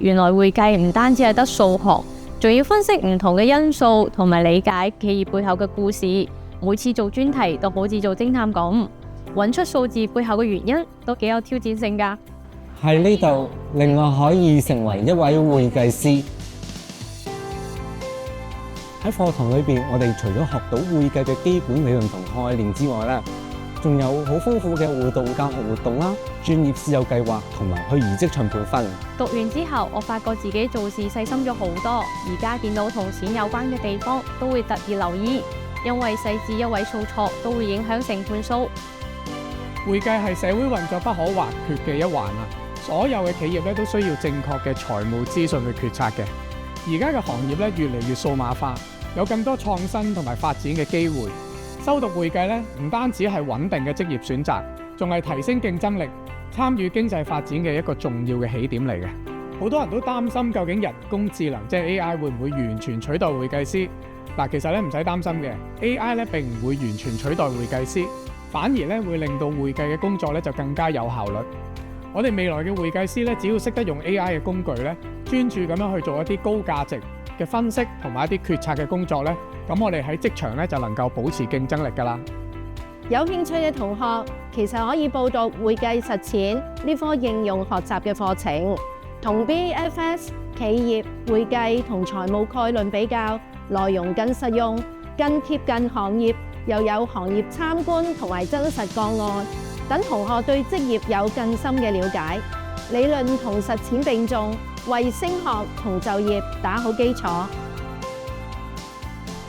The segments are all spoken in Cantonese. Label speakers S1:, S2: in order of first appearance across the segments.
S1: 原來會計唔單止係得數學，仲要分析唔同嘅因素，同埋理解企業背後嘅故事。每次做專題都好似做偵探咁，揾出數字背後嘅原因，都幾有挑戰性㗎。
S2: 喺呢度令我可以成為一位會計師。喺課堂裏邊，我哋除咗學到會計嘅基本理論同概念之外咧，仲有好豐富嘅互動教學活動啦、專業師友計劃同埋去職場培訓。
S1: 讀完之後，我發覺自己做事細心咗好多，而家見到同錢有關嘅地方，都會特意留意，因為細至一位數錯都會影響成盤數。
S3: 會計係社會運作不可或缺嘅一環啊！所有嘅企業咧都需要正確嘅財務資訊去決策嘅。而家嘅行業咧越嚟越數碼化，有更多創新同埋發展嘅機會。修讀會計咧唔單止係穩定嘅職業選擇，仲係提升競爭力、參與經濟發展嘅一個重要嘅起點嚟嘅。好多人都擔心究竟人工智能即係 AI 會唔會完全取代會計師？嗱，其實咧唔使擔心嘅 ，AI 咧並唔會完全取代會計師，反而咧會令到會計嘅工作咧就更加有效率。我哋未來嘅會計師咧，只要識得用 AI 嘅工具咧，專注咁樣去做一啲高價值嘅分析同埋一啲決策嘅工作咧，咁我哋喺職場咧就能夠保持競爭力㗎啦。
S4: 有興趣嘅同學其實可以報讀會計實踐呢科應用學習嘅課程，同 BFS 企業會計同財務概論比較，內容更實用、更貼近行業，又有行業參觀同埋真實個案，等同學對職業有更深嘅了解，理論同實踐並重，為升學同就業打好基礎。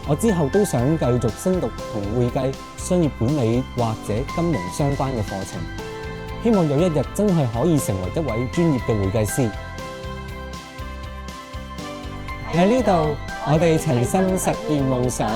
S2: 我之後都想繼續升讀同會計、商業管理或者金融相關嘅課程，希望有一日真係可以成為一位專業嘅會計師。喺呢度，我哋齊心實現夢想。